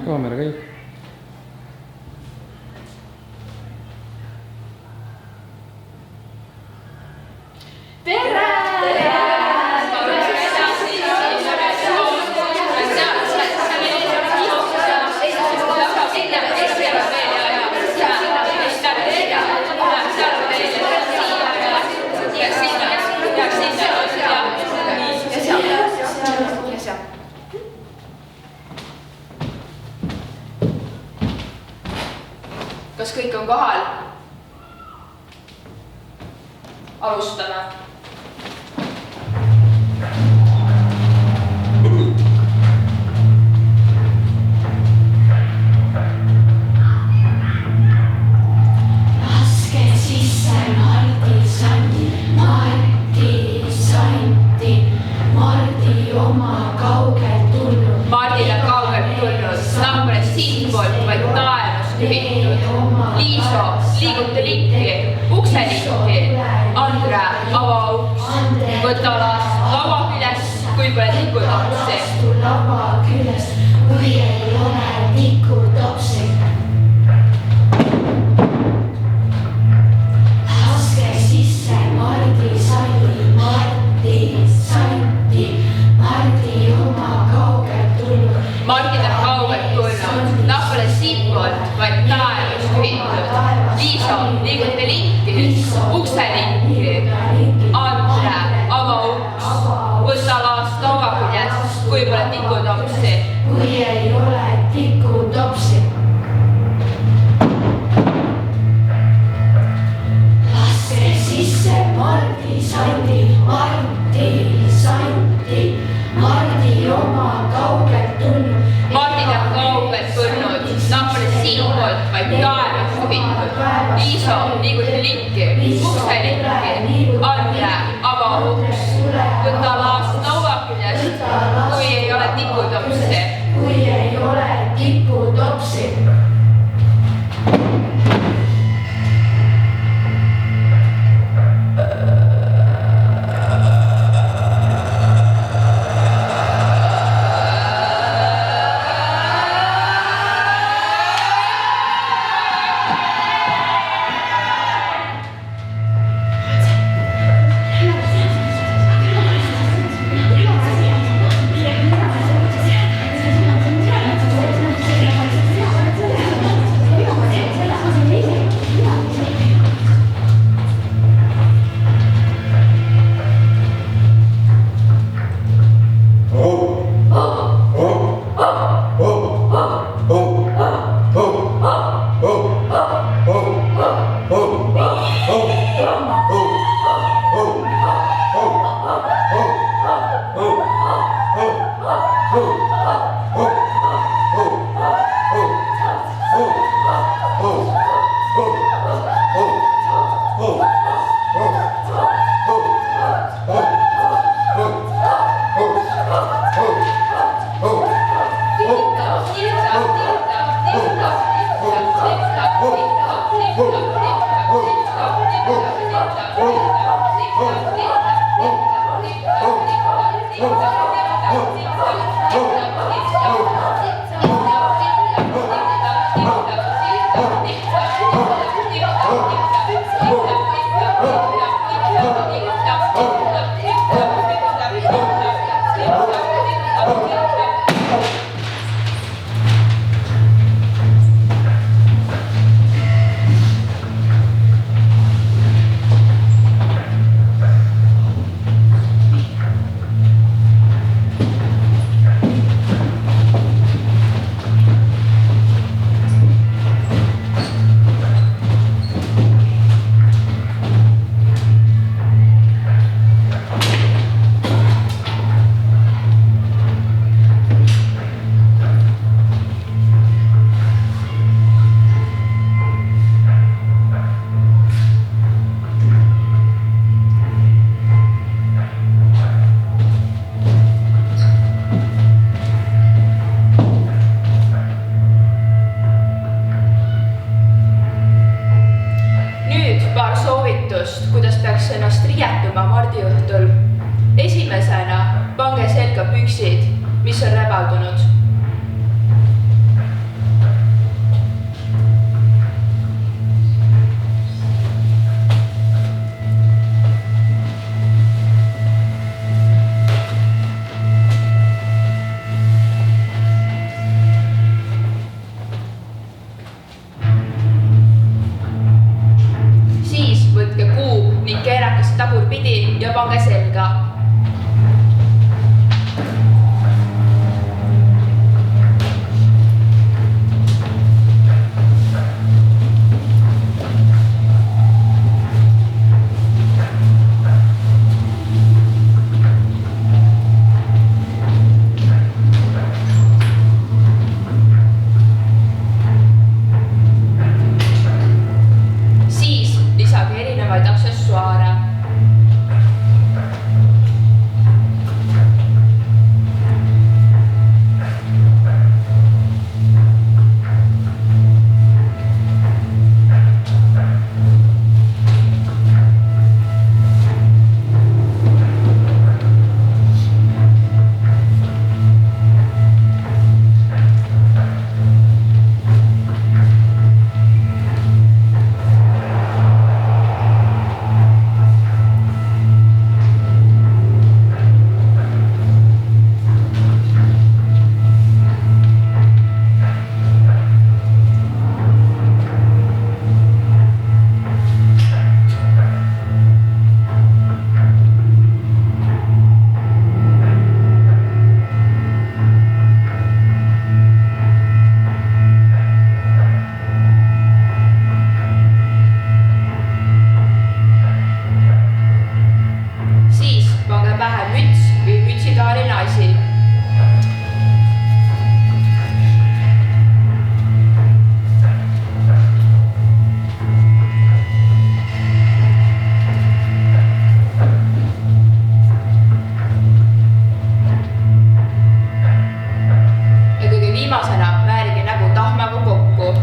kaamera käib. Tere! Kas kõik on kohal? Alustame. Laske sisse Mardi Santi, Mardi oma kaugelt tulnud. Mardil on kaugelt tulnud, naabri siitpoolt vaid taevast ühitud. Liiso, liiguta linki, ukselinki. Andre, ava uks, võta laast lava küljest, kui pole tikutopsi. Lava küljest, kui ei ole tikutopsi. Laske sisse Mardi Santi, Mardi oma kaugelt tulnud. Mardil on kaugelt tulnud, naabri siitpoolt vaid taevast ühitud. Liiso, liiguta linki, ukselinki. Andre, ava uks, võta laast lava küljest, kui pole tikutopsi. Kui ei ole tikutopsi. Laske sisse Mardi Santi, Mardi oma kaugelt tulnud. Mardil on kaugelt tulnud, naabri siitpoolt vaid taevast ühitud. Liiso, liiguta linki, ukselinki. Andre, ava uks, võta laast laua küljest, kui ei ole tikutopsi. Kui ei ole tikutopsi. Esimesena pange selga püksid, mis on räbaldunud. viimasena väärige nägu tahmaga kokku.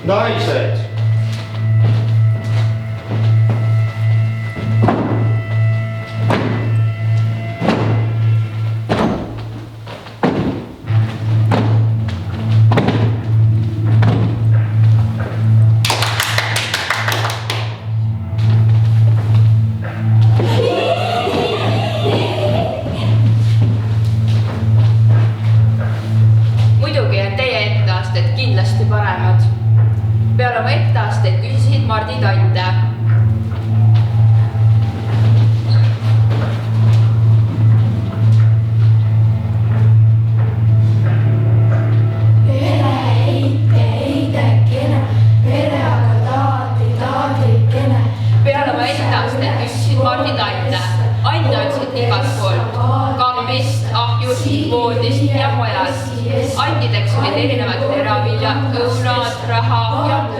Naised! Muidugi on teie etteasted kindlasti paremad. Peale oma etteasteid küsisid Mardi Tante. Pere heidekene, pere aga taadikene. Peale oma etteasteid küsisid Mardi Tante. Ande otsid igalt poolt. Kambist, ahjust, voodist ja mojast. Andideks olid erinevad teraviljad, õunad, raha ja muu.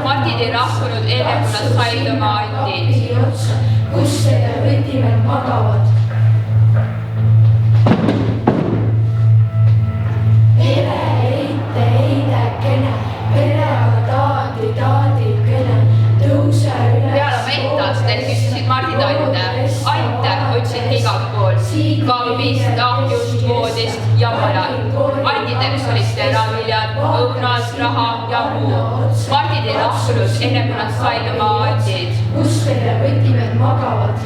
Mardid ei rahvunud enne, kui nad said oma andid. Kus selle võtimed magavad? Pere heidekene, pere aga taadikene. Tõuse üles. Peale oma etteasteid küsisid Mardi Tante. Ante otsid igalt poolt. Kambist, ahjust, voodist ja mojalt. Andideks olid teraviljad, õunad, raha ja muu. Mardid ei lahkunud enne, kui nad said oma andid. Kus teile võtimed magavad?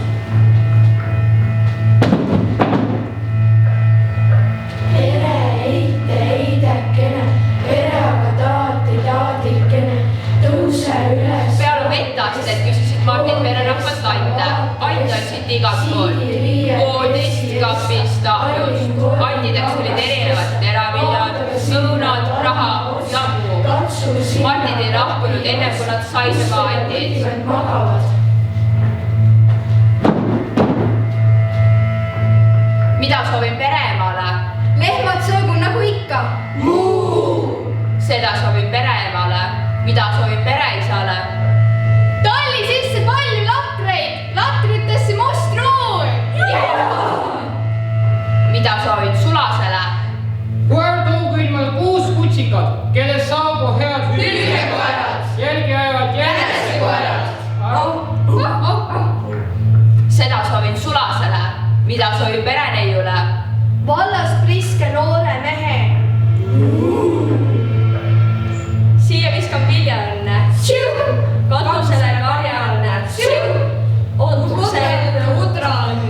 Pere heidekene, pere aga taadikene. Tõuse üles. Peale oma etteasteid küsisid Mardid pererahvalt Ante. Ante otsid igalt poolt. Voodist, kambist, ahjust. Andideks olid erinevad teraviljad, õunad, raha ja muu. Mardid ei lahkunud enne, kui nad said oma andid. Mida soovin pereemale? Lehmad söögu nagu ikka. Seda soovin pereemale. Mida soovin pereisale? Talli sisse palju latreid, latritesse mustruun. mida soovib pereneiule? vallast priske noore mehe. siia viskan viljaõnne. katusele karjaõnne. on kusel udra õnne.